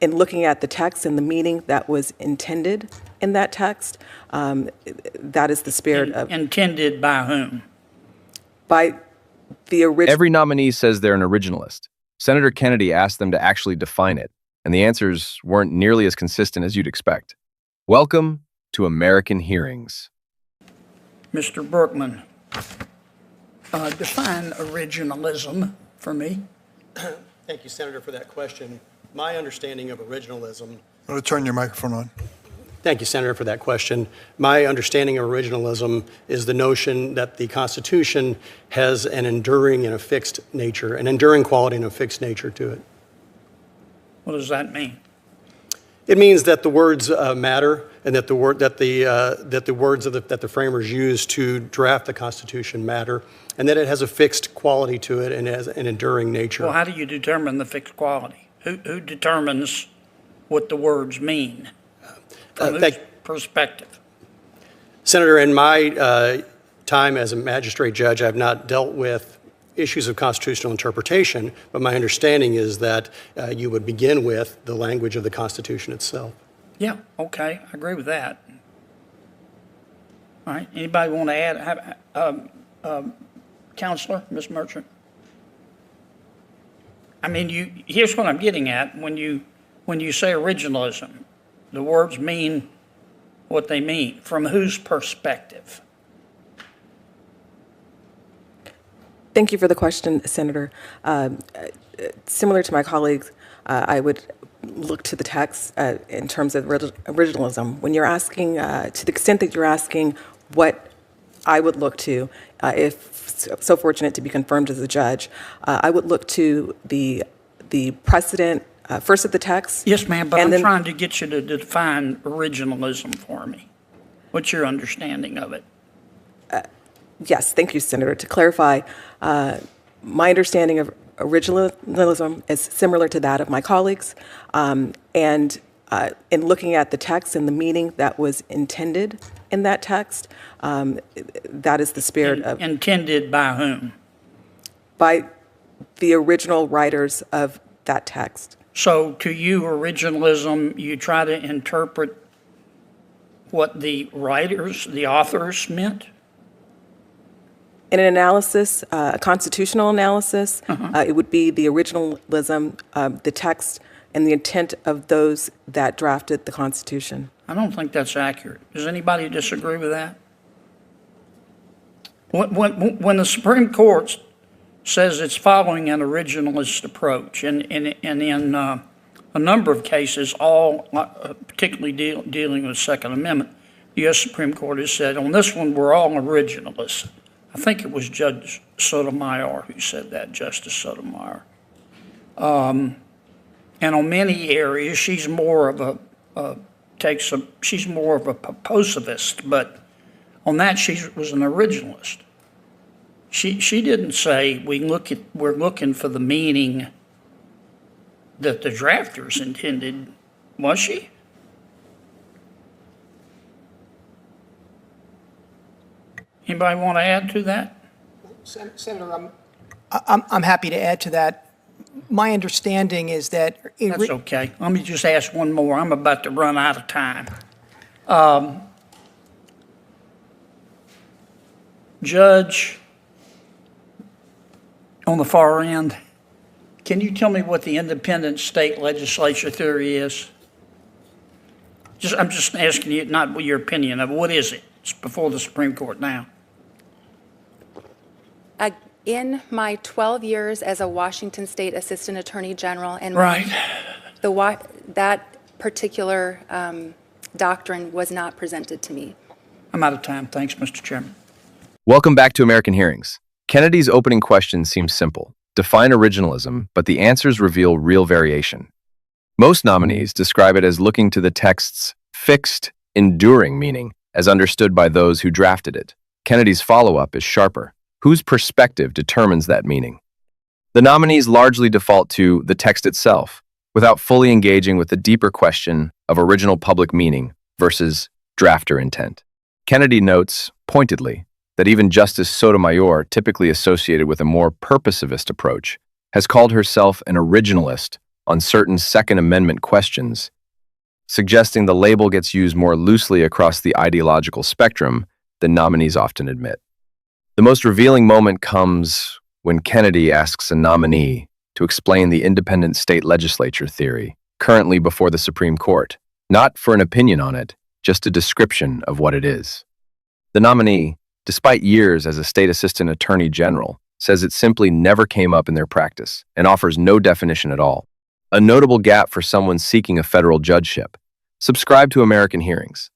in looking at the text and the meaning that was intended in that text, that is the spirit of... Intended by whom? By the original... Every nominee says they're an originalist. Senator Kennedy asked them to actually define it, and the answers weren't nearly as consistent as you'd expect. Welcome to American Hearings. Mr. Brookman, define originalism for me. Thank you, Senator, for that question. My understanding of originalism... I'm going to turn your microphone on. Thank you, Senator, for that question. My understanding of originalism is the notion that the Constitution has an enduring and a fixed nature, an enduring quality and a fixed nature to it. What does that mean? It means that the words matter, and that the words that the framers used to draft the Constitution matter, and that it has a fixed quality to it and has an enduring nature. Well, how do you determine the fixed quality? Who determines what the words mean? From whose perspective? Senator, in my time as a magistrate judge, I've not dealt with issues of constitutional interpretation, but my understanding is that you would begin with the language of the Constitution itself. Yeah, okay, I agree with that. All right, anybody want to add? Counselor, Ms. Merchant? I mean, here's what I'm getting at. When you say originalism, the words mean what they mean. From whose perspective? Thank you for the question, Senator. Similar to my colleagues, I would look to the text in terms of originalism. When you're asking, to the extent that you're asking what I would look to, if so fortunate to be confirmed as a judge, I would look to the precedent, first of the text. Yes, ma'am, but I'm trying to get you to define originalism for me. What's your understanding of it? Yes, thank you, Senator. To clarify, my understanding of originalism is similar to that of my colleagues. And in looking at the text and the meaning that was intended in that text, that is the spirit of... Intended by whom? By the original writers of that text. So to you, originalism, you try to interpret what the writers, the authors meant? In an analysis, a constitutional analysis, it would be the originalism, the text, and the intent of those that drafted the Constitution. I don't think that's accurate. Does anybody disagree with that? When the Supreme Court says it's following an originalist approach, and in a number of cases, all particularly dealing with Second Amendment, the U.S. Supreme Court has said, on this one, we're all originalists. I think it was Judge Sotomayor who said that, Justice Sotomayor. And on many areas, she's more of a proposivist, but on that she was an originalist. She didn't say we're looking for the meaning that the drafters intended, was she? Anybody want to add to that? Senator, I'm happy to add to that. My understanding is that... That's okay. Let me just ask one more. I'm about to run out of time. Judge, on the far end, can you tell me what the independent state legislature theory is? I'm just asking you, not your opinion of what is it? It's before the Supreme Court now. In my 12 years as a Washington State Assistant Attorney General, and right, that particular doctrine was not presented to me. I'm out of time. Thanks, Mr. Chairman. Welcome back to American Hearings. Kennedy's opening question seems simple. Define originalism, but the answers reveal real variation. Most nominees describe it as looking to the text's fixed, enduring meaning as understood by those who drafted it. Kennedy's follow-up is sharper. Whose perspective determines that meaning? The nominees largely default to the text itself, without fully engaging with the deeper question of original public meaning versus drafter intent. Kennedy notes, pointedly, that even Justice Sotomayor, typically associated with a more purposivist approach, has called herself an originalist on certain Second Amendment questions, suggesting the label gets used more loosely across the ideological spectrum than nominees often admit. The most revealing moment comes when Kennedy asks a nominee to explain the independent state legislature theory, currently before the Supreme Court, not for an opinion on it, just a description of what it is. The nominee, despite years as a state assistant attorney general, says it simply never came up in their practice and offers no definition at all. A notable gap for someone seeking a federal judgeship. Subscribe to American Hearings.